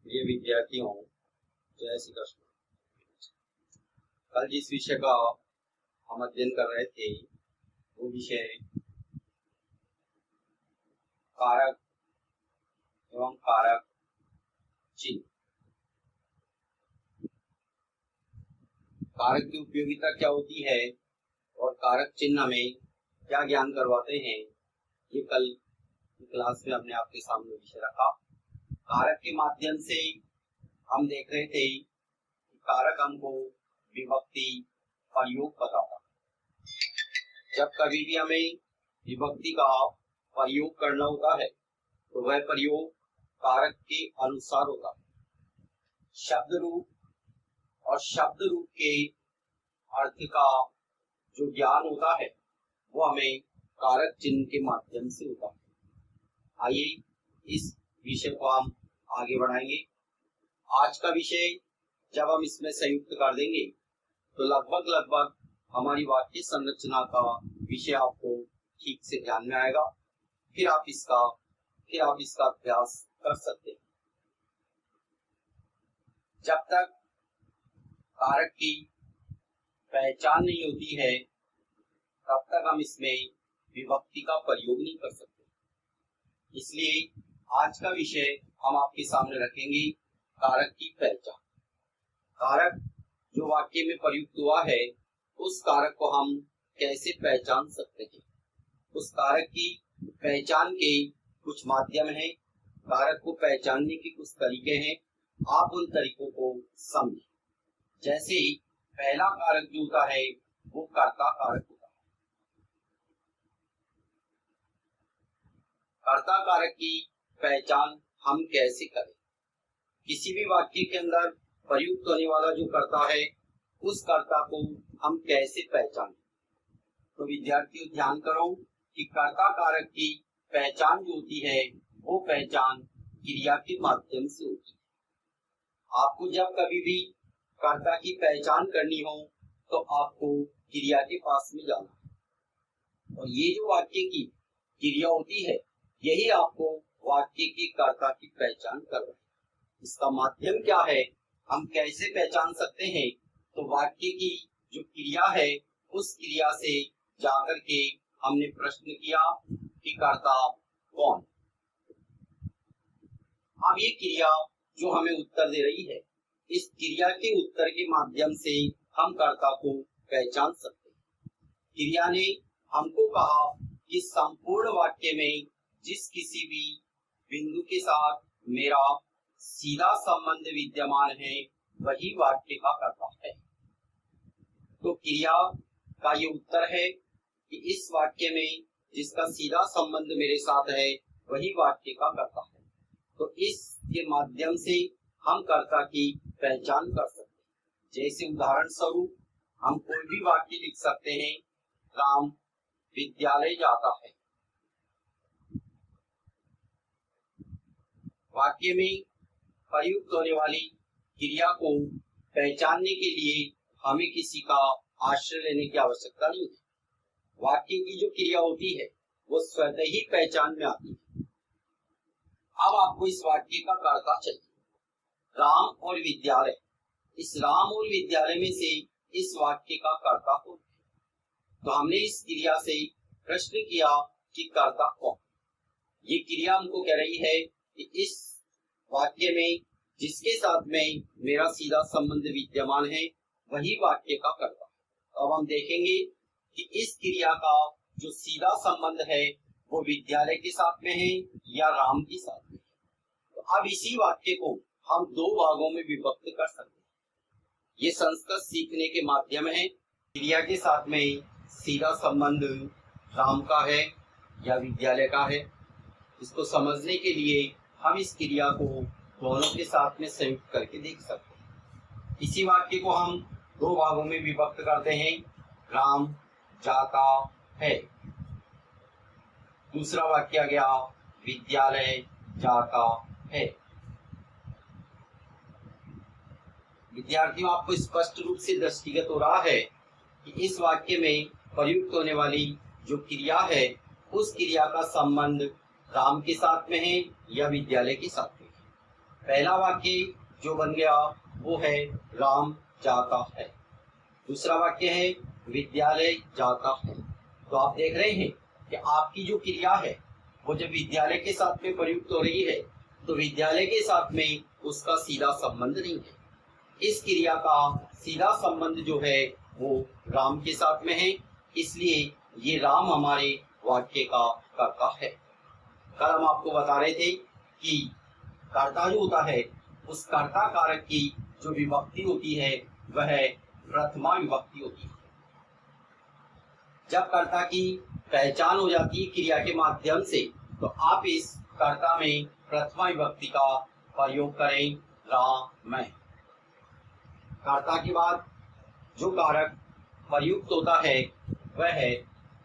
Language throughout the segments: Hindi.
प्रिय विद्यार्थियों, जय श्री कृष्ण। कल जिस विषय का हम अध्ययन कर रहे थे वो विषय कारक एवं कारक चिन्ह। कारक की उपयोगिता क्या होती है और कारक चिन्ह हमें क्या ज्ञान करवाते हैं, ये कल क्लास में हमने आपके सामने विषय रखा। कारक के माध्यम से हम देख रहे थे कि कारक हमको विभक्ति प्रयोग बताता। जब कभी भी हमें विभक्ति का प्रयोग करना होता है तो वह प्रयोग कारक के अनुसार होता है। शब्द रूप और शब्द रूप के अर्थ का जो ज्ञान होता है वो हमें कारक चिन्ह के माध्यम से होता है। आइए इस विषय को हम आगे बढ़ाएंगे। आज का विषय जब हम इसमें संयुक्त कर देंगे तो लगभग हमारी वाक्य संरचना का विषय आपको ठीक से ध्यान में आएगा। फिर आप इसका अभ्यास कर सकते हैं। जब तक कारक की पहचान नहीं होती है तब तक हम इसमें विभक्ति का प्रयोग नहीं कर सकते। इसलिए आज का विषय हम आपके सामने रखेंगे कारक की पहचान। कारक जो वाक्य में प्रयुक्त हुआ है उस कारक को हम कैसे पहचान सकते हैं, उस कारक की पहचान के कुछ माध्यम हैं, कारक को पहचानने के कुछ तरीके हैं। आप उन तरीकों को समझें। जैसे पहला कारक जो होता है वो कर्ता कारक होता है। कर्ता कारक की पहचान हम कैसे करें? किसी भी वाक्य के अंदर प्रयुक्त होने वाला जो कर्ता है उस कर्ता को हम कैसे पहचानें? तो विद्यार्थियों ध्यान करो कि कर्ता कारक की पहचान जो होती है वो पहचान क्रिया के माध्यम से होती है। आपको जब कभी भी कर्ता की पहचान करनी हो तो आपको क्रिया के पास में जाना है और ये जो वाक्य की क्रिया होती है यही आपको वाक्य के कर्ता की पहचान कर रहा है। इसका माध्यम क्या है, हम कैसे पहचान सकते हैं? तो वाक्य की जो क्रिया है उस क्रिया से जाकर के हमने प्रश्न किया कि कर्ता कौन। अब ये क्रिया जो हमें उत्तर दे रही है, इस क्रिया के उत्तर के माध्यम से हम कर्ता को पहचान सकते हैं। क्रिया ने हमको कहा कि संपूर्ण वाक्य में जिस किसी भी बिंदु के साथ मेरा सीधा संबंध विद्यमान है वही वाक्य का कर्ता है। तो क्रिया का ये उत्तर है कि इस वाक्य में जिसका सीधा संबंध मेरे साथ है वही वाक्य का कर्ता है। तो इसके माध्यम से हम कर्ता की पहचान कर सकते हैं। जैसे उदाहरण स्वरूप हम कोई भी वाक्य लिख सकते हैं, राम विद्यालय जाता है। वाक्य में प्रयुक्त होने वाली क्रिया को पहचानने के लिए हमें किसी का आश्रय लेने की आवश्यकता नहीं है। वाक्य की जो क्रिया होती है वो स्वतः ही पहचान में आती है। अब आपको इस वाक्य का कर्ता चाहिए, राम और विद्यालय। इस राम और विद्यालय में से इस वाक्य का कर्ता कौन है? तो हमने इस क्रिया से प्रश्न किया कि कर्ता कौन। ये क्रिया हमको कह रही है कि इस वाक्य में जिसके साथ में मेरा सीधा संबंध विद्यमान है वही वाक्य का कर्ता है। अब हम देखेंगे कि इस क्रिया का जो सीधा संबंध है वो विद्यालय के साथ में है या राम के साथ में है। तो अब इसी वाक्य को हम दो भागों में विभक्त कर सकते हैं। ये संस्कृत सीखने के माध्यम है। क्रिया के साथ में सीधा संबंध राम का है या विद्यालय का है, इसको समझने के लिए हम इस क्रिया को दोनों के साथ में संयुक्त करके देख सकते हैं। इसी वाक्य को हम दो भागों में विभक्त करते हैं, राम जाता है। दूसरा वाक्य आ गया विद्यालय जाता है। विद्यार्थियों, आपको स्पष्ट रूप से दृष्टिगत हो रहा है कि इस वाक्य में प्रयुक्त होने वाली जो क्रिया है उस क्रिया का संबंध राम के साथ में है या विद्यालय के साथ में है। पहला वाक्य जो बन गया वो है राम जाता है। दूसरा वाक्य है विद्यालय जाता है। तो आप देख रहे हैं कि आपकी जो क्रिया है वो जब विद्यालय के साथ में प्रयुक्त हो रही है तो विद्यालय के साथ में उसका सीधा संबंध नहीं है। इस क्रिया का सीधा संबंध जो है वो राम के साथ में है, इसलिए ये राम हमारे वाक्य का कर्ता है। कल हम आपको बता रहे थे कि कर्ता जो होता है उस कर्ता कारक की जो विभक्ति होती है वह प्रथमा विभक्ति होती है। जब कर्ता की पहचान हो जाती है क्रिया के माध्यम से तो आप इस कर्ता में प्रथमा विभक्ति का प्रयोग करें राम। कर्ता के बाद जो कारक प्रयुक्त होता है वह है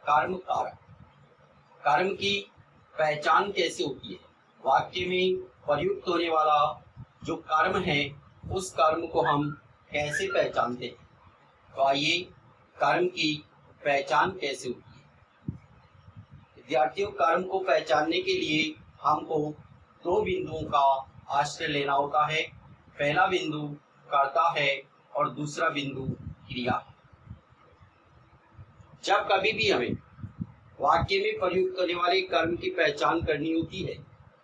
कर्म कारक। कर्म की पहचान कैसे होती है? वाक्य में प्रयुक्त होने वाला जो कर्म है उस कर्म को हम कैसे पहचानते हैं? तो आइए कर्म की पहचान कैसे होती है। विद्यार्थियों, कर्म को पहचानने के लिए हमको दो बिंदुओं का आश्रय लेना होता है। पहला बिंदु कर्ता है और दूसरा बिंदु क्रिया है। जब कभी भी हमें वाक्य में प्रयुक्त होने वाले कर्म की पहचान करनी होती है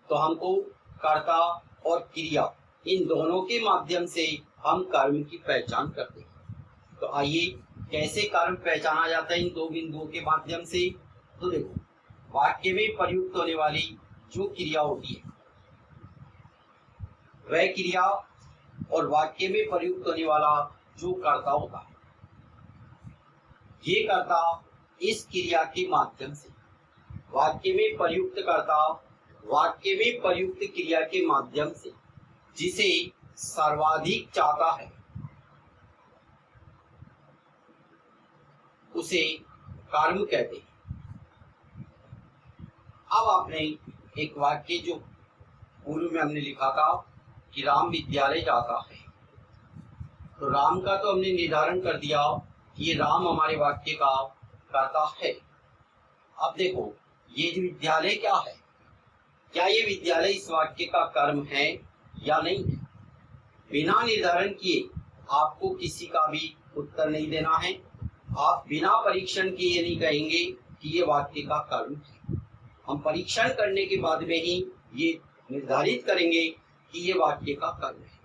तो हमको कर्ता और क्रिया इन दोनों के माध्यम से हम कर्म की पहचान करते हैं। तो आइए कैसे कर्म पहचाना जाता है इन दो बिंदुओं के माध्यम से। तो देखो, वाक्य में प्रयुक्त होने वाली जो क्रिया होती है वह क्रिया और वाक्य में प्रयुक्त होने वाला जो कर्ता होता है, ये कर्ता इस क्रिया के माध्यम से वाक्य में प्रयुक्त कर्ता वाक्य में प्रयुक्त क्रिया के माध्यम से जिसे सर्वाधिक चाहता है उसे कर्म कहते हैं। अब आपने एक वाक्य जो पूर्व में हमने लिखा था कि राम विद्यालय जाता है, तो राम का तो हमने निर्धारण कर दिया कि ये राम हमारे वाक्य का कर्ता है। अब देखो, ये जो विद्यालय क्या है, क्या ये विद्यालय इस वाक्य का कर्म है या नहीं है? बिना निर्धारण किए आपको किसी का भी उत्तर नहीं देना है। आप बिना परीक्षण किए ये नहीं कहेंगे कि ये वाक्य का कर्म है। हम परीक्षण करने के बाद में ही ये निर्धारित करेंगे कि ये वाक्य का कर्म है।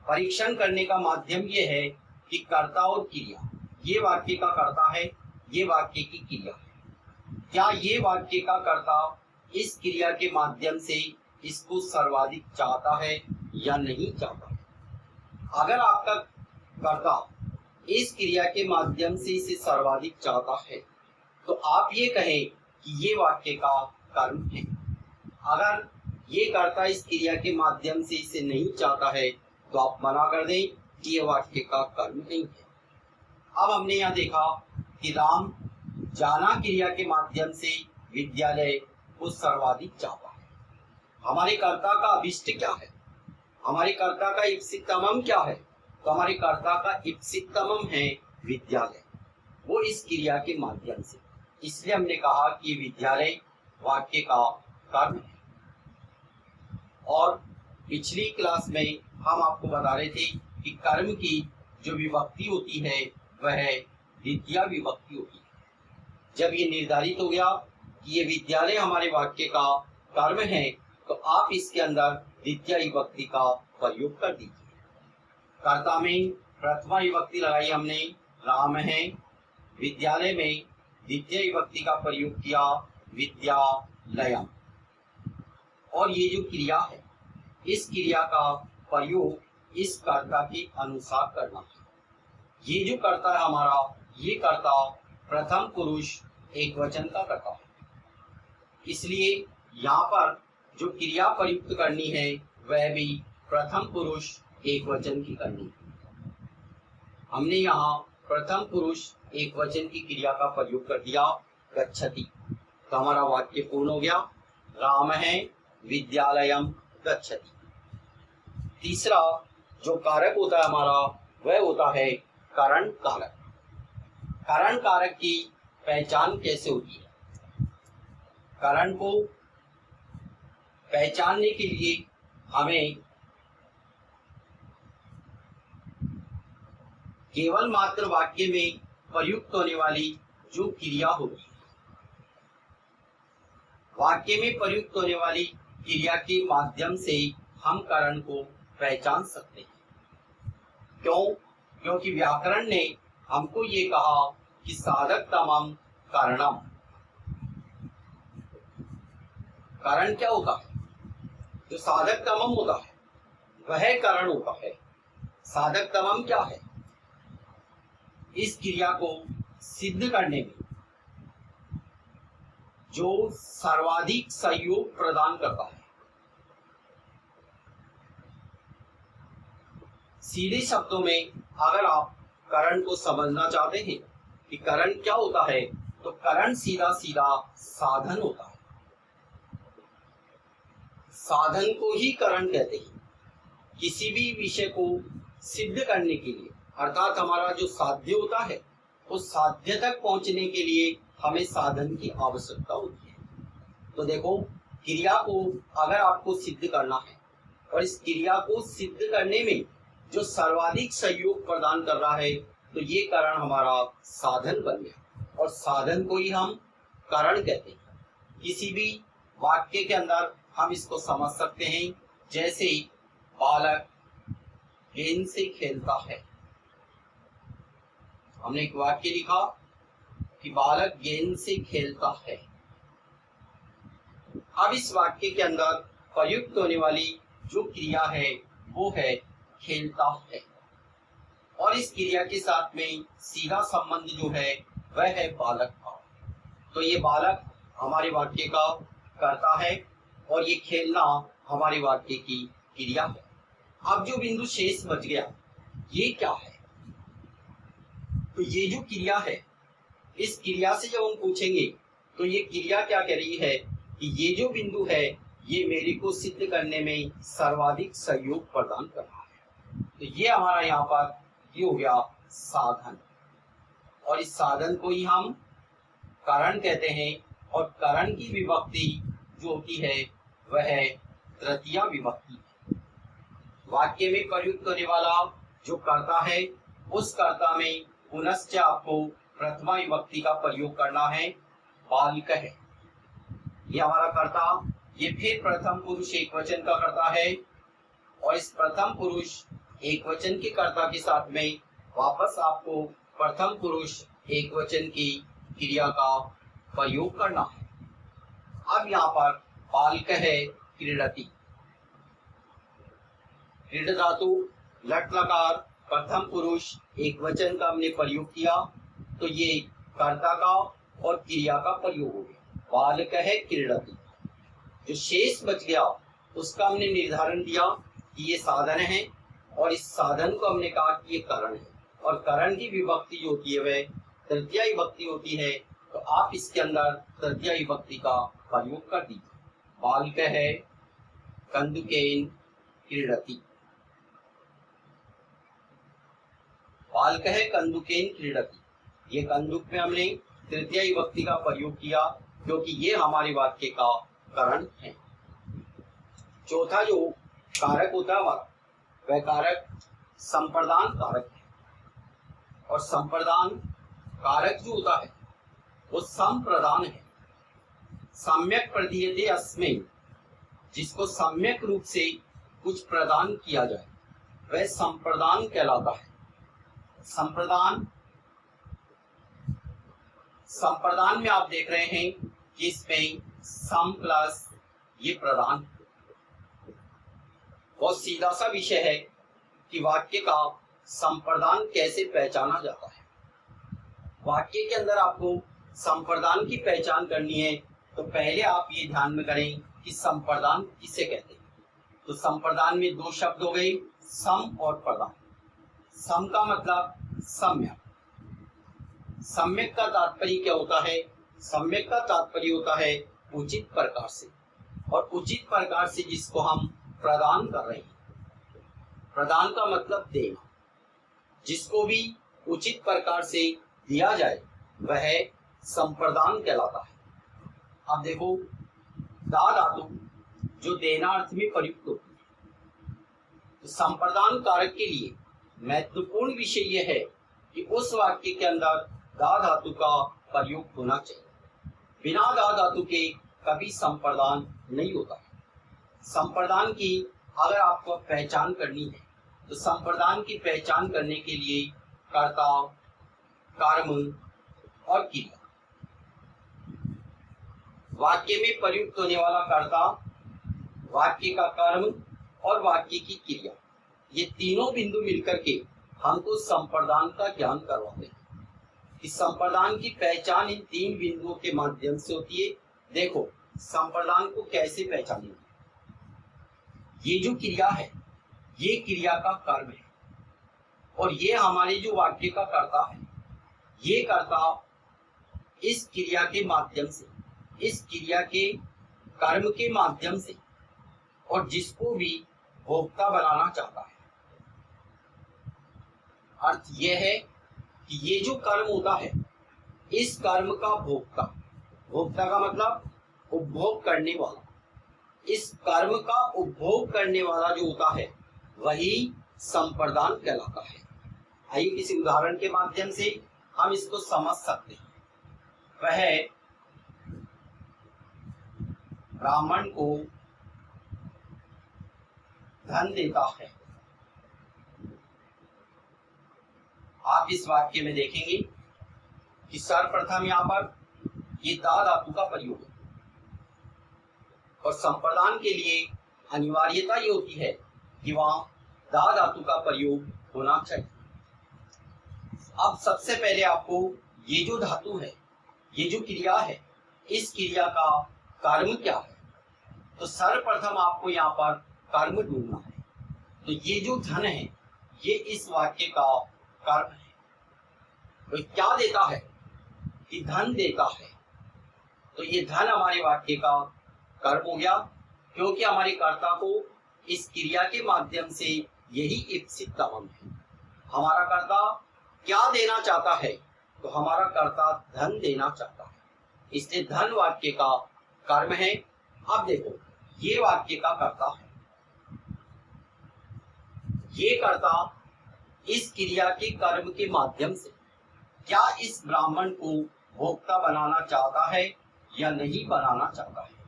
परीक्षण करने का माध्यम ये है कि कर्ता और क्रिया, ये वाक्य का कर्ता है, ये वाक्य की क्रिया है। क्या ये वाक्य का कर्ता इस क्रिया के माध्यम से इसको सर्वाधिक चाहता है या नहीं चाहता? अगर आपका कर्ता इस क्रिया के माध्यम से इसे सर्वाधिक चाहता है तो आप ये कहें कि ये वाक्य का कर्म है। अगर ये कर्ता इस क्रिया के माध्यम से इसे नहीं चाहता है तो आप मना कर दें कि ये वाक्य का कर्म नहीं है। अब हमने यहाँ देखा कि राम जाना क्रिया के माध्यम से विद्यालय को सर्वाधिक चाहता है। हमारे कर्ता का अभिष्ट क्या है? हमारे कर्ता का इप्सितमम क्या है? तो हमारे कर्ता का इप्सितमम है विद्यालय, वो इस क्रिया के माध्यम से। इसलिए हमने कहा कि विद्यालय वाक्य का कर्म है। और पिछली क्लास में हम आपको बता रहे थे कि कर्म की जो विभक्ति होती है वह द्वितीय विभक्ति होती है। जब ये निर्धारित हो गया कि ये विद्यालय हमारे वाक्य का कर्म है तो आप इसके अंदर द्वितीय विभक्ति का प्रयोग कर दीजिए। कर्ता में प्रथमा विभक्ति लगाई हमने, राम है। विद्यालय में द्वितीय विभक्ति का प्रयोग किया, विद्यालयम। और ये जो क्रिया है इस क्रिया का प्रयोग इस कर्ता के अनुसार करना है। ये जो कर्ता है हमारा, ये कर्ता प्रथम पुरुष एक वचन का कर्ता है। इसलिए यहाँ पर जो क्रिया प्रयुक्त करनी है वह भी प्रथम पुरुष एक वचन की करनी है। हमने यहाँ प्रथम पुरुष एक वचन की क्रिया का प्रयोग कर दिया, गच्छति। तो हमारा वाक्य पूर्ण हो गया, राम है, विद्यालयम गच्छति। तीसरा जो कारक होता है हमारा वह होता है कारण कारक। कारण कारक की पहचान कैसे होती है? कारण को पहचानने के लिए हमें केवल मात्र वाक्य में प्रयुक्त होने वाली जो क्रिया होती है, वाक्य में प्रयुक्त होने वाली क्रिया के माध्यम से हम कारण को पहचान सकते हैं। क्यों? क्योंकि व्याकरण ने हमको ये कहा कि साधक तमम कारणम। कारण क्या होता है? जो साधक तमम होता है वह कारण होता है। साधक तमम क्या है? इस क्रिया को सिद्ध करने में जो सर्वाधिक सहयोग प्रदान करता है। सीधे शब्दों में अगर आप करण को समझना चाहते हैं कि करण क्या होता है, तो करण सीधा सीधा साधन होता है। साधन को ही करण कहते हैं। किसी भी विषय को सिद्ध करने के लिए, अर्थात हमारा जो साध्य होता है, उस साध्य तक पहुंचने के लिए हमें साधन की आवश्यकता होती है। तो देखो, क्रिया को अगर आपको सिद्ध करना है और इस क्रिया को सिद्ध करने में जो सर्वाधिक सहयोग प्रदान कर रहा है, तो ये कारण हमारा साधन बन गया और साधन को ही हम कारण कहते हैं। किसी भी वाक्य के अंदर हम इसको समझ सकते हैं, जैसे बालक गेंद से खेलता है। हमने एक वाक्य लिखा कि बालक गेंद से खेलता है। अब इस वाक्य के अंदर प्रयुक्त होने वाली जो क्रिया है वो है खेलता है, और इस क्रिया के साथ में सीधा संबंध जो है वह है बालक का। तो ये बालक हमारे वाक्य का कर्ता है और ये खेलना हमारे वाक्य की क्रिया है। अब जो बिंदु शेष बच गया, ये क्या है? तो ये जो क्रिया है, इस क्रिया से जब हम पूछेंगे तो ये क्रिया क्या कह रही है कि ये जो बिंदु है ये मेरे को सिद्ध करने में सर्वाधिक सहयोग प्रदान कर रहा है। तो ये हमारा यहाँ पर ये हो गया साधन, और इस साधन को ही हम कारण कहते हैं। और कारण की विभक्ति जो होती है वह है तृतीया विभक्ति। वाक्य में प्रयुक्त होने वाला जो कर्ता है, उस कर्ता में पुनश्च आपको प्रथमा विभक्ति का प्रयोग करना है। बालक है ये हमारा कर्ता, ये फिर प्रथम पुरुष एक वचन का कर्ता है, और इस प्रथम पुरुष एक वचन के कर्ता के साथ में वापस आपको प्रथम पुरुष एक वचन की क्रिया का प्रयोग करना है। अब यहाँ पर बालक है क्रीडति। क्रीड धातु लट लकार प्रथम पुरुष एक वचन का हमने प्रयोग किया, तो ये कर्ता का और क्रिया का प्रयोग हो गया। बालक है क्रीडति। जो शेष बच गया उसका हमने निर्धारण दिया कि ये साधन है, और इस साधन को हमने कहा कि ये कारण है, और कारण की विभक्ति जो होती है वह तृतीया विभक्ति होती है। तो आप इसके अंदर तृतीया विभक्ति का प्रयोग कर दीजिए। बालक है कंदुकेन क्रीडति। बालक है कंदुकेन क्रीडति। ये कंदुक में हमने तृतीया विभक्ति का प्रयोग किया क्योंकि ये हमारे वाक्य का कारण है। चौथा जो कारक होता है वह कारक संप्रदान कारक है, और संप्रदान कारक जो होता है वो संप्रदान है। सम्यक प्रदीयते अस्मिन्, जिसको सम्यक रूप से कुछ प्रदान किया जाए वह संप्रदान कहलाता है। संप्रदान में आप देख रहे हैं कि इसमें सम प्लस ये प्रदान। बहुत सीधा सा विषय है कि वाक्य का संप्रदान कैसे पहचाना जाता है। वाक्य के अंदर आपको संप्रदान की पहचान करनी है, तो पहले आप ये ध्यान में करें कि संप्रदान किसे कहते हैं। तो संप्रदान में दो शब्द हो गए, सम और प्रदान। सम का मतलब सम्यक। सम्यक का तात्पर्य क्या होता है? सम्यक का तात्पर्य होता है उचित प्रकार से, और उचित प्रकार से जिसको हम प्रदान कर रहे हैं। प्रदान का मतलब देना। जिसको भी उचित प्रकार से दिया जाए वह संप्रदान कहलाता है। अब देखो, दा धातु जो देना अर्थ में प्रयुक्त होती है, तो संप्रदान कारक के लिए महत्वपूर्ण विषय यह है कि उस वाक्य के अंदर दा धातु का प्रयोग होना चाहिए। बिना दा धातु के कभी संप्रदान नहीं होता है। संप्रदान की अगर आपको पहचान करनी है तो संप्रदान की पहचान करने के लिए कर्ता, कर्म और क्रिया, वाक्य में प्रयुक्त होने वाला कर्ता, वाक्य का कर्म और वाक्य की क्रिया, ये तीनों बिंदु मिलकर के हमको संप्रदान का ज्ञान करवाते हैं। इस संप्रदान की पहचान इन तीन बिंदुओं के माध्यम से होती है। देखो संप्रदान को कैसे पहचानेंगे। ये जो क्रिया है ये क्रिया का कर्म है और ये हमारे जो वाक्य का कर्ता है, ये कर्ता इस क्रिया के माध्यम से, इस क्रिया के कर्म के माध्यम से और जिसको भी भोक्ता बनाना चाहता है। अर्थ यह है कि ये जो कर्म होता है इस कर्म का भोक्ता, भोक्ता का मतलब उपभोग करने वाला, इस कर्म का उपभोग करने वाला जो होता है वही संप्रदान कहलाता है। आइए किसी उदाहरण के माध्यम से हम इसको समझ सकते हैं। वह ब्राह्मण को धन देता है। आप इस वाक्य में देखेंगे कि सर्वप्रथम यहाँ पर ये दा धातु का प्रयोग है और संप्रदान के लिए अनिवार्यता ये होती है कि वहां दा धातु का प्रयोग होना चाहिए। अब सबसे पहले आपको ये जो धातु है, ये जो क्रिया है, इस क्रिया का कर्म क्या है, तो सर्वप्रथम आपको यहाँ पर कर्म ढूंढना है। तो ये जो धन है ये इस वाक्य का कर्म है। तो क्या देता है कि धन देता है, तो ये धन हमारे वाक्य का कर्म हो गया, क्योंकि हमारे कर्ता को इस क्रिया के माध्यम से यही इप्सित कामम है। हमारा कर्ता क्या देना चाहता है, तो हमारा कर्ता धन देना चाहता है, इसलिए धन वाक्य का कर्म है। अब देखो ये वाक्य का कर्ता है, ये कर्ता इस क्रिया के कर्म के माध्यम से क्या इस ब्राह्मण को भोक्ता बनाना चाहता है या नहीं बनाना चाहता है।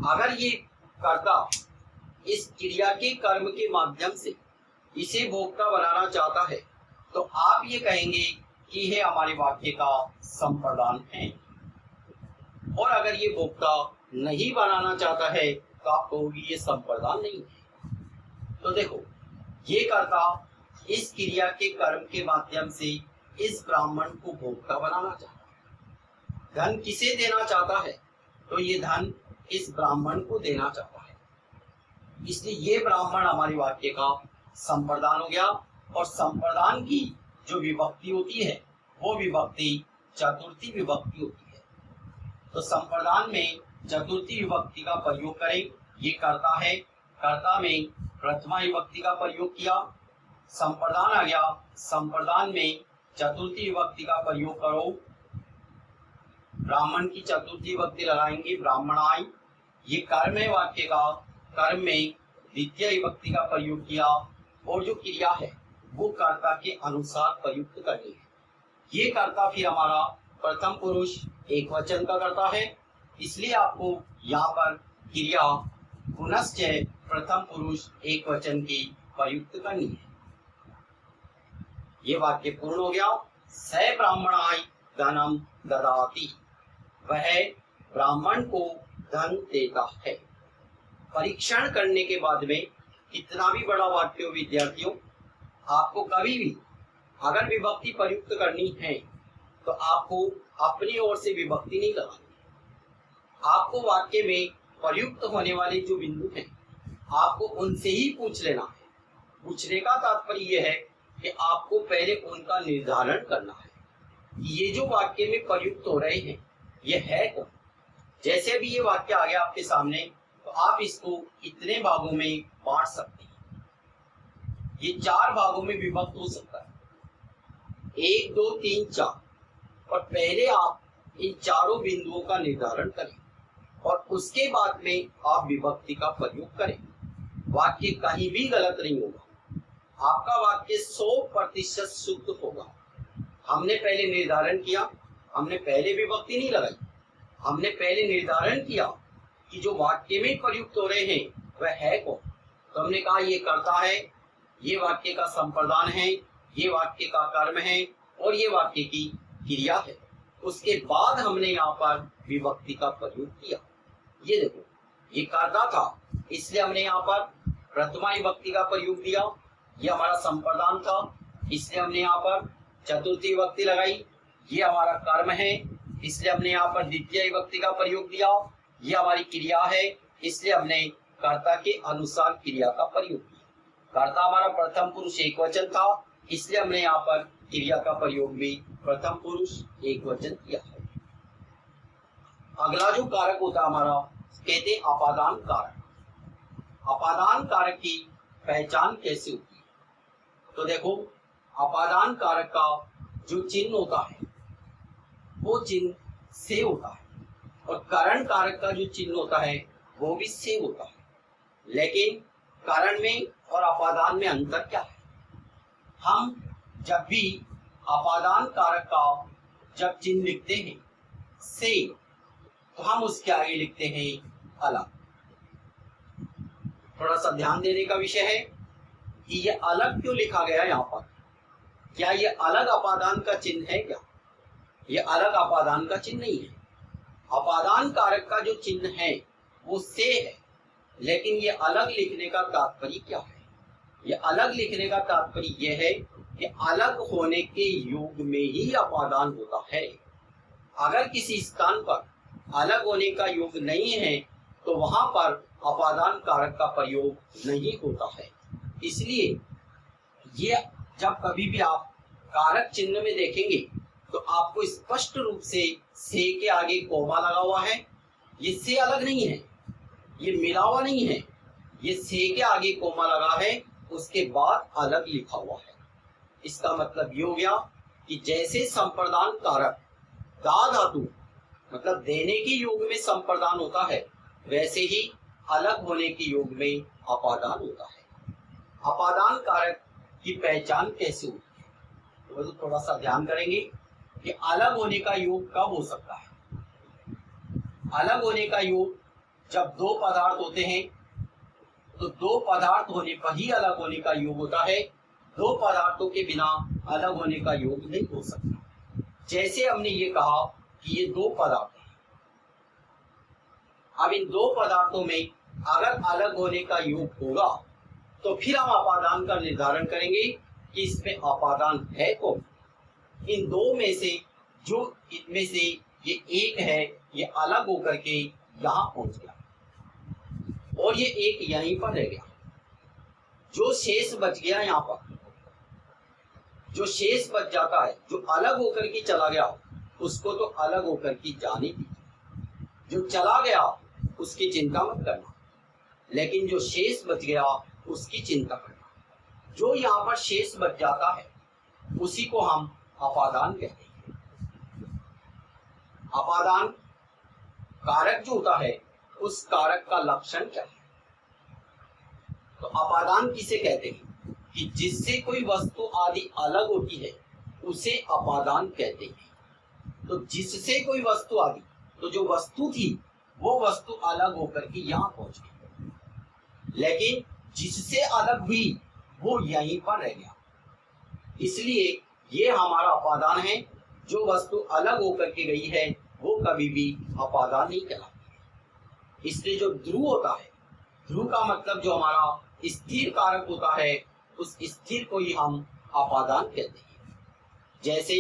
अगर ये कर्ता इस क्रिया के कर्म के माध्यम से इसे भोक्ता बनाना चाहता है तो आप ये कहेंगे कि यह हमारे वाक्य का संप्रदान है। और अगर ये भोक्ता नहीं बनाना चाहता है तो आप कहोगे ये संप्रदान नहीं है। तो देखो ये कर्ता इस क्रिया के कर्म के माध्यम से इस ब्राह्मण को भोक्ता बनाना चाहता है। धन किसे देना चाहता है, तो ये धन इस ब्राह्मण को देना चाहता है, इसलिए ये ब्राह्मण हमारे वाक्य का संप्रदान हो गया। और संप्रदान की जो विभक्ति होती है वो विभक्ति चतुर्थी विभक्ति होती है। तो संप्रदान में चतुर्थी विभक्ति का प्रयोग करें, ये कर्ता है, कर्ता में प्रथमा विभक्ति का प्रयोग किया, संप्रदान आ गया, संप्रदान में चतुर्थी विभक्ति का प्रयोग करो, ब्राह्मण की चतुर्थी विभक्ति लगाएंगे ब्राह्मणाय, ये कर्म है वाक्य का, कर्म में द्वितीय विभक्ति का प्रयोग किया और जो क्रिया है वो कर्ता के अनुसार प्रयुक्त करनी है। ये कर्ता फिर हमारा प्रथम पुरुष एक वचन का कर्ता है, इसलिए आपको यहाँ पर क्रिया पुनश्च प्रथम पुरुष एक वचन की प्रयुक्त करनी है। ये वाक्य पूर्ण हो गया। स ब्राह्मणाय धनम ददाति, वह ब्राह्मण को धन देता है। परीक्षण करने के बाद में कितना भी बड़ा वाक्य हो विद्यार्थियों, आपको कभी भी अगर विभक्ति प्रयुक्त करनी है तो आपको अपनी ओर से विभक्ति नहीं लगानी। आपको वाक्य में प्रयुक्त होने वाले जो बिंदु हैं आपको उनसे ही पूछ लेना है। पूछने का तात्पर्य यह है कि आपको पहले उनका निर्धारण करना है कि ये जो वाक्य में प्रयुक्त हो रहे हैं ये है कौन। जैसे भी ये वाक्य आ गया आपके सामने तो आप इसको इतने भागों में बांट सकते हैं। ये 4 भागों में विभक्त हो सकता है, 1 2 3 4। और पहले आप इन चारों बिंदुओं का निर्धारण करें और उसके बाद में आप विभक्ति का प्रयोग करें। वाक्य कहीं भी गलत नहीं होगा। आपका वाक्य 100% शुद्ध होगा। हमने पहले निर्धारण किया, हमने पहले विभक्ति नहीं लगाई, हमने पहले निर्धारण किया कि जो वाक्य में प्रयुक्त हो रहे हैं वह है कौन। तो हमने कहा ये कर्ता है, ये वाक्य का संप्रदान है, ये वाक्य का कर्म है और ये वाक्य की क्रिया है। उसके बाद हमने यहाँ पर विभक्ति का प्रयोग किया। ये देखो, ये कर्ता था इसलिए हमने यहाँ पर प्रथमा विभक्ति का प्रयोग दिया। ये हमारा संप्रदान था इसलिए हमने यहाँ पर चतुर्थी विभक्ति लगाई। ये हमारा कर्म है इसलिए हमने यहाँ पर द्वितीय विभक्ति का प्रयोग दिया। ये हमारी क्रिया है इसलिए हमने कर्ता के अनुसार क्रिया का प्रयोग किया। कर्ता हमारा प्रथम पुरुष एकवचन था इसलिए हमने यहाँ पर क्रिया का प्रयोग भी प्रथम पुरुष एकवचन किया है। अगला जो कारक होता है हमारा, कहते हैं अपादान कारक। अपादान कारक की पहचान कैसे होती है? तो देखो, अपादान कारक का जो चिन्ह होता है वो चिन्ह से होता है और कारण कारक का जो चिन्ह होता है वो भी से होता है। लेकिन कारण में और अपादान में अंतर क्या है? हम जब भी अपादान कारक का जब चिन्ह लिखते हैं से, तो हम उसके आगे लिखते हैं अलग। थोड़ा सा ध्यान देने का विषय है कि ये अलग क्यों लिखा गया यहाँ पर। क्या ये अलग अपादान का चिन्ह है? क्या ये अलग अपादान का चिन्ह नहीं है। अपादान कारक का जो चिन्ह है वो से है, लेकिन ये अलग लिखने का तात्पर्य क्या है? ये अलग लिखने का तात्पर्य यह है कि अलग होने के योग में ही अपादान होता है। अगर किसी स्थान पर अलग होने का योग नहीं है तो वहां पर अपादान कारक का प्रयोग नहीं होता है। इसलिए ये जब कभी भी आप कारक चिन्ह में देखेंगे तो आपको स्पष्ट रूप से के आगे कोमा लगा हुआ है। ये से अलग नहीं है, ये मिला हुआ नहीं है, ये से के आगे कोमा लगा है, उसके बाद अलग लिखा हुआ है। इसका मतलब ये हो गया कि जैसे संप्रदान कारक दा धातु मतलब देने के योग में संप्रदान होता है, वैसे ही अलग होने के योग में अपादान होता है। अपादान कारक की पहचान कैसे होती है? तो थोड़ा सा ध्यान करेंगे कि अलग होने का योग कब हो सकता है। अलग होने का योग जब दो पदार्थ होते हैं तो दो पदार्थ होने पर ही अलग होने का योग होता है। दो पदार्थों के बिना अलग होने का योग नहीं हो सकता। जैसे हमने ये कहा कि ये दो पदार्थ हैं, अब इन दो पदार्थों में अगर अलग होने का योग होगा तो फिर हम अपादान का निर्धारण करेंगे कि इसमें अपादान है कौन। इन दो में से जो इनमें से ये एक है, ये अलग होकर के यहाँ पहुंच गया और ये एक यहीं पर रह गया। जो शेष बच गया यहाँ पर, जो शेष बच जाता है, जो अलग होकर के चला गया, उसको तो अलग होकर के जाने दीजिए। जो चला गया उसकी चिंता मत करना, लेकिन जो शेष बच गया उसकी चिंता करना। जो यहाँ पर शेष बच जाता है उसी को हम अपादान कहते हैं। अपादान कारक जो होता है उस कारक का लक्षण क्या है? तो अपादान किसे कहते हैं कि जिससे कोई वस्तु आदि अलग होती है उसे अपादान कहते हैं। तो जिससे कोई वस्तु आदि, तो जो वस्तु थी वो वस्तु अलग होकर के यहाँ पहुंच गई, लेकिन जिससे अलग हुई वो यहीं पर रह गया। इसलिए ये हमारा अपादान है। जो वस्तु अलग होकर के गई है वो कभी भी अपादान नहीं कहलाती। इसलिए जो ध्रुव होता है, ध्रुव का मतलब जो हमारा स्थिर कारक होता है, उस स्थिर को ही हम अपादान कहते हैं। जैसे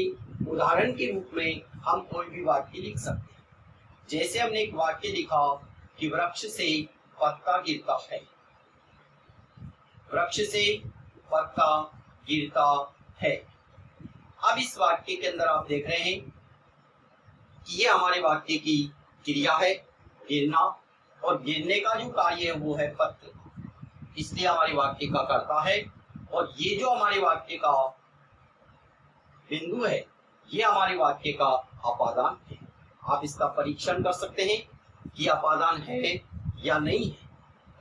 उदाहरण के रूप में हम कोई भी वाक्य लिख सकते हैं। जैसे हमने एक वाक्य लिखा कि वृक्ष से पत्ता गिरता है। वृक्ष से पत्ता गिरता है। अब इस वाक्य के अंदर आप देख रहे हैं कि ये हमारे वाक्य की क्रिया है, गिरना, और गिरने का जो कार्य है वो है पत्र, इसलिए हमारे वाक्य का कर्ता है। और ये जो हमारे वाक्य का बिंदु है ये हमारे वाक्य का अपादान है। आप इसका परीक्षण कर सकते हैं कि अपादान है या नहीं है।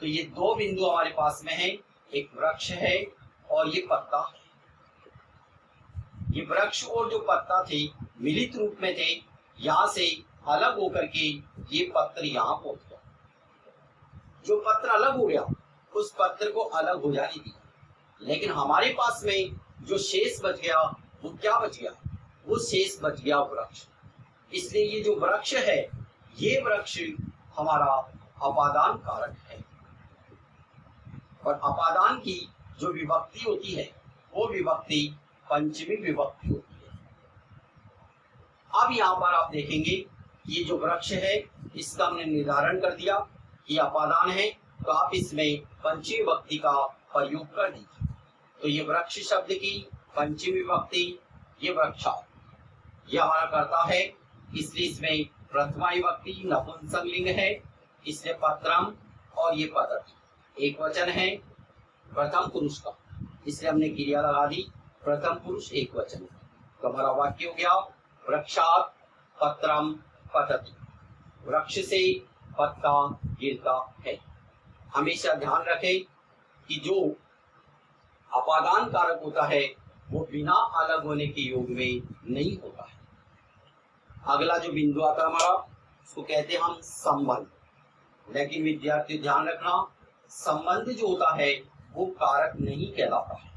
तो ये दो बिंदु हमारे पास में है, एक वृक्ष है और ये पत्ता है। ये वृक्ष और जो पत्ता थे मिलित रूप में थे, यहाँ से अलग होकर के ये पत्र यहाँ पहुंच गया। जो पत्र अलग हो गया उस पत्र को अलग हो जाने दिया, लेकिन हमारे पास में जो शेष बच गया वो क्या बच गया? वो शेष बच गया वृक्ष। इसलिए ये जो वृक्ष है ये वृक्ष हमारा अपादान कारक है, और अपादान की जो विभक्ति होती है वो विभक्ति पंचमी विभक्ति होती है। अब यहाँ पर आप देखेंगे ये जो वृक्ष है इसका हमने निर्धारण कर दिया कि अपादान है, तो आप इसमें पंचमी विभक्ति का प्रयोग कर दीजिए। तो ये वृक्ष शब्द की पंचमी विभक्ति ये वृक्षा, ये हमारा कर्ता है, इसलिए इसमें प्रथमा विभक्ति नपुंसकलिंग है, इसलिए पत्रम, और ये पतति एक वचन है प्रथम पुरुष का, इसलिए हमने क्रिया लगा दी प्रथम पुरुष एक वचन। तो हमारा वाक्य हो गया वृक्षात पत्रम पतति, वृक्ष से पत्ता गिरता है। हमेशा ध्यान रखें कि जो अपादान कारक होता है वो बिना अलग होने के योग में नहीं होता है। अगला जो बिंदु आता है हमारा उसको कहते हैं हम संबंध। लेकिन विद्यार्थी ध्यान रखना, संबंध जो होता है वो कारक नहीं कहलाता है,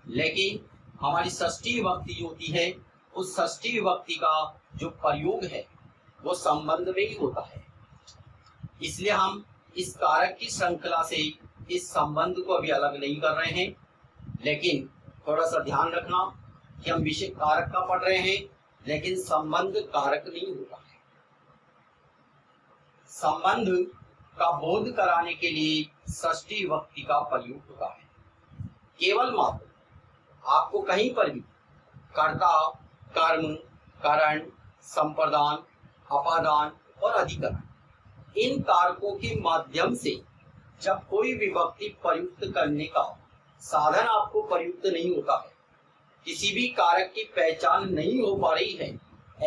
लेकिन हमारी षष्ठी विभक्ति जो होती है उस षष्ठी विभक्ति का जो प्रयोग है वो संबंध में ही होता है। इसलिए हम इस कारक की श्रृंखला से इस संबंध को अभी अलग नहीं कर रहे हैं, लेकिन थोड़ा सा ध्यान रखना कि हम विषय कारक का पढ़ रहे हैं लेकिन संबंध कारक नहीं होता है। संबंध का बोध कराने के लिए षष्ठी विभक्ति का प्रयोग होता है। केवल मात्र आपको कहीं पर भी कर्ता, कर्म, करण, संप्रदान, अपादान और अधिकरण इन कारकों के माध्यम से जब कोई विभक्ति प्रयुक्त करने का साधन आपको प्रयुक्त नहीं होता है, किसी भी कारक की पहचान नहीं हो पा रही है,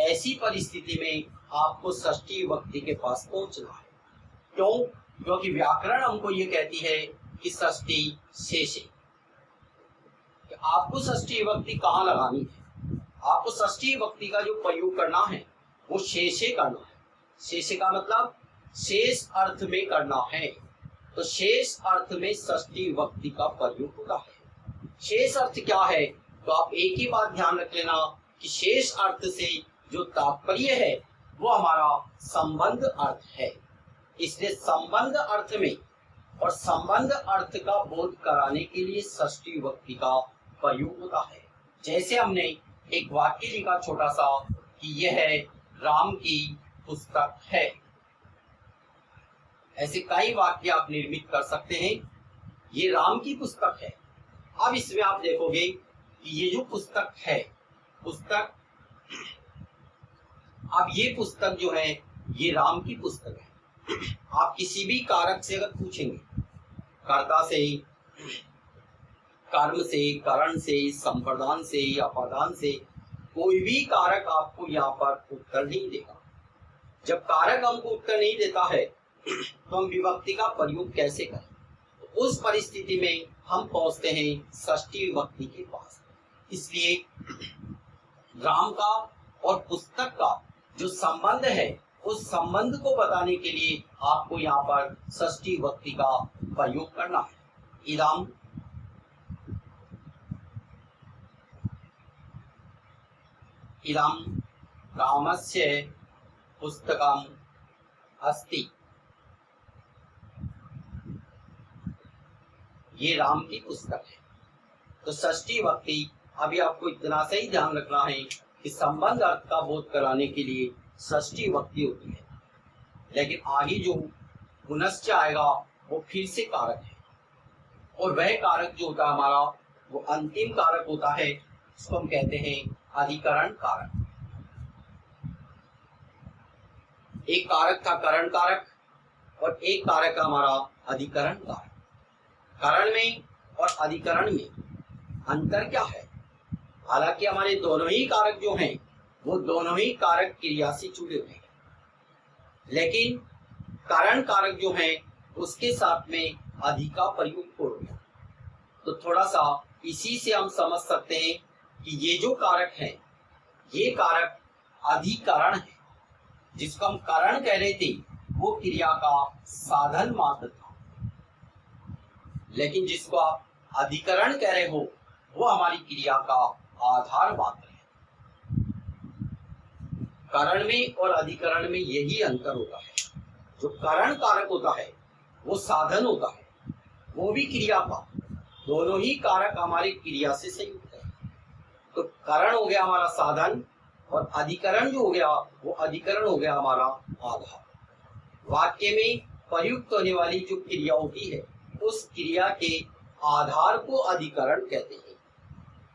ऐसी परिस्थिति में आपको षष्ठी विभक्ति के पास पहुंचना है। क्यों? क्योंकि व्याकरण हमको ये कहती है कि षष्ठी शेषे, कि आपको षष्ठी विभक्ति कहाँ लगानी है। आपको षष्ठी विभक्ति का जो प्रयोग करना है वो शेषे करना है। शेषे का मतलब शेष अर्थ में करना है, तो शेष अर्थ में षष्ठी विभक्ति का प्रयोग होता है। शेष अर्थ क्या है? तो आप एक ही बात ध्यान रख लेना कि शेष अर्थ से जो तात्पर्य है वो हमारा संबंध अर्थ है। इसलिए संबंध अर्थ में और संबंध अर्थ का बोध कराने के लिए षष्ठी विभक्ति का प्रयोग होता है। जैसे हमने एक वाक्य लिखा छोटा सा कि यह राम की पुस्तक है, ऐसे कई वाक्य आप निर्मित कर सकते हैं। ये राम की पुस्तक है। अब इसमें आप देखोगे कि ये जो पुस्तक है, पुस्तक, अब ये पुस्तक जो है ये राम की पुस्तक है। आप किसी भी कारक से अगर पूछेंगे, कर्ता से, कर्म से, करण से, संप्रदान से, अपादान से, कोई भी कारक आपको यहाँ पर उत्तर नहीं देगा। जब कारक हमको उत्तर नहीं देता है तो हम विभक्ति का प्रयोग कैसे करें? तो उस परिस्थिति में हम पहुंचते हैं षष्ठी विभक्ति के पास। इसलिए राम का और पुस्तक का जो संबंध है उस संबंध को बताने के लिए आपको यहाँ पर षष्ठी विभक्ति का प्रयोग करना है। इदम इदम रामस्य पुस्तकम अस्ति, ये राम की पुस्तक है। तो षष्ठी विभक्ति अभी आपको इतना से ही ध्यान रखना है कि संबंध अर्थ का बोध कराने के लिए षष्ठी विभक्ति होती है, लेकिन आगे जो पुनश्च आएगा वो फिर से कारक है, और वह कारक जो होता है हमारा वो अंतिम कारक होता है, उसको हम कहते हैं अधिकरण कारक। एक कारक था करण कारक और एक कारक हमारा अधिकरण कारक। करण में और अधिकरण में अंतर क्या है? हालांकि हमारे दोनों ही कारक जो हैं वो दोनों ही कारक क्रिया से जुड़े हुए हैं, लेकिन करण कारक जो हैं उसके साथ में अधि का प्रयुक्त हो गया। तो थोड़ा सा इसी से हम समझ सकते हैं कि ये जो कारक है ये कारक अधिकरण है। जिसको हम कारण कह रहे थे वो क्रिया का साधन मात्र था, लेकिन जिसको आप अधिकरण कह रहे हो वो हमारी क्रिया का आधार मात्र है। कारण में और अधिकरण में यही अंतर होता है। जो कारण कारक होता है वो साधन होता है, वो भी क्रिया का। दोनों ही कारक हमारी क्रिया से संयुक्त है। तो कारण हो गया हमारा साधन और अधिकरण जो हो गया वो अधिकरण हो गया हमारा आधार। वाक्य में प्रयुक्त होने वाली जो क्रिया होती है उस क्रिया के आधार को अधिकरण कहते हैं।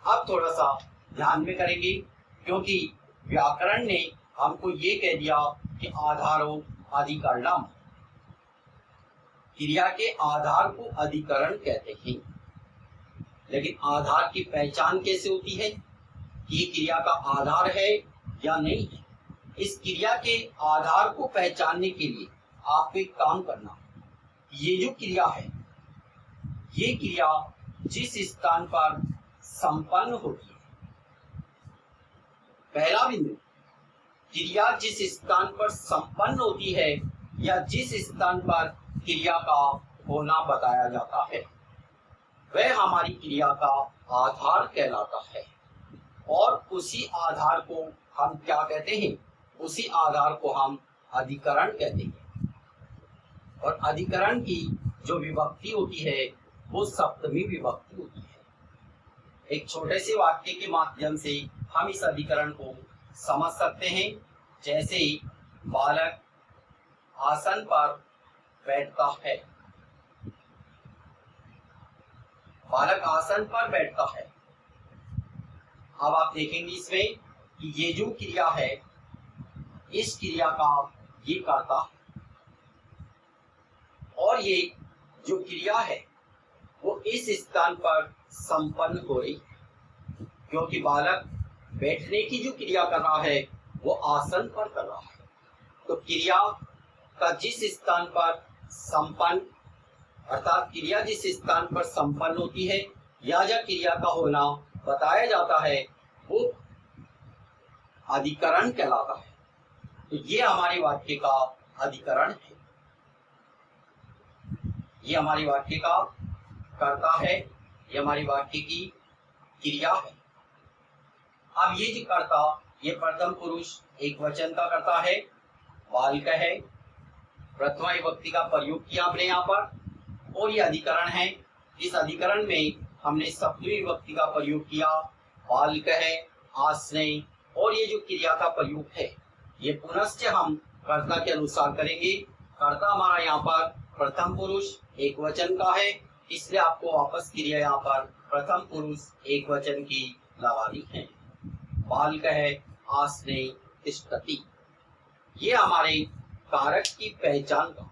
अब थोड़ा सा ध्यान में करेंगे, क्योंकि व्याकरण ने हमको ये कह दिया कि आधारो अधिकरणम, क्रिया के आधार को अधिकरण कहते हैं। लेकिन आधार की पहचान कैसे होती है कि ये क्रिया का आधार है या नहीं है? इस क्रिया के आधार को पहचानने के लिए आपको एक काम करना, ये जो क्रिया है ये क्रिया जिस स्थान पर संपन्न होती है, पहला बिंदु, क्रिया जिस स्थान पर संपन्न होती है या जिस स्थान पर क्रिया का होना बताया जाता है वह हमारी क्रिया का आधार कहलाता है। और उसी आधार को हम क्या कहते हैं? उसी आधार को हम अधिकरण कहते हैं। और अधिकरण की जो विभक्ति होती है वो सप्तमी विभक्ति होती है। एक छोटे से वाक्य के माध्यम से हम इस अधिकरण को समझ सकते हैं। जैसे बालक आसन पर बैठता है, बालक आसन पर बैठता है। अब आप देखेंगे इसमें कि ये जो क्रिया है इस क्रिया का ये कर्ता है और ये जो क्रिया है वो इस स्थान पर संपन्न हो रही है, क्योंकि बालक बैठने की जो क्रिया कर रहा है वो आसन पर कर रहा है। तो क्रिया का जिस स्थान पर संपन्न, अर्थात क्रिया जिस स्थान पर संपन्न होती है या जो क्रिया का होना बताया जाता है वो अधिकरण कहलाता है। तो ये हमारे वाक्य का अधिकरण है, ये हमारे वाक्य का कर्ता है, ये हमारी वाक्य की क्रिया है। अब ये जो कर्ता ये प्रथम पुरुष एक वचन का कर्ता है, बालक है, प्रथमा विभक्ति का प्रयोग किया हमने यहाँ पर। और ये अधिकरण है, इस अधिकरण में हमने सप्तमी विभक्ति का प्रयोग किया, बालक है, आश्रय। और ये जो क्रिया का प्रयोग है ये पुनश्च हम कर्ता के अनुसार करेंगे। कर्ता हमारा यहाँ पर प्रथम पुरुष एक वचन का है, इसलिए आपको वापस क्रिया यहाँ पर प्रथम पुरुष एक वचन की लगानी है। बालक है, आश्रय, तिष्ठति। ये हमारे कारक की पहचान का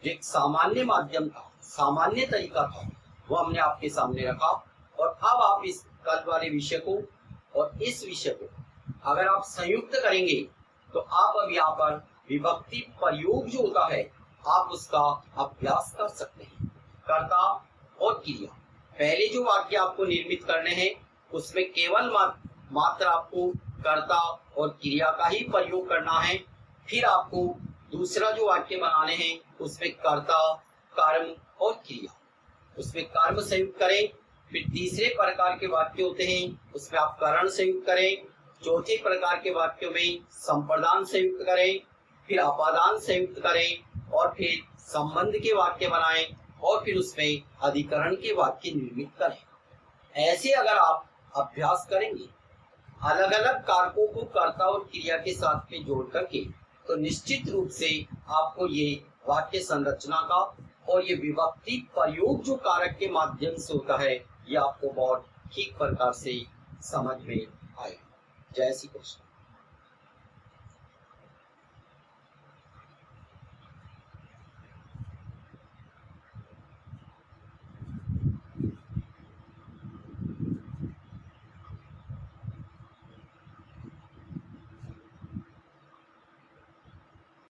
जो एक सामान्य माध्यम था, सामान्य तरीका था, वो हमने आपके सामने रखा। और अब आप इस कल वाले विषय को और इस विषय को अगर आप संयुक्त करेंगे तो आप अब यहाँ पर विभक्ति प्रयोग जो होता है आप उसका अभ्यास कर सकते हैं। कर्ता और क्रिया, पहले जो वाक्य आपको निर्मित करने हैं उसमें केवल मात्र आपको कर्ता और क्रिया का ही प्रयोग करना है। फिर आपको दूसरा जो वाक्य बनाने हैं उसमें कर्ता, कर्म और क्रिया, उसमें कर्म संयुक्त करें। फिर तीसरे प्रकार के वाक्य होते हैं उसमें आप करण संयुक्त करें। चौथे प्रकार के वाक्यों में संप्रदान संयुक्त करें, फिर अपादान संयुक्त करें और फिर संबंध के वाक्य बनाएं और फिर उसमें अधिकरण के वाक्य निर्मित करें। ऐसे अगर आप अभ्यास करेंगे अलग अलग कारकों को कर्ता और क्रिया के साथ में जोड़ करके, तो निश्चित रूप से आपको ये वाक्य संरचना का और ये विभक्ति प्रयोग जो कारक के माध्यम से होता है ये आपको बहुत ठीक प्रकार से समझ में आएगा। जय श्री कृष्ण।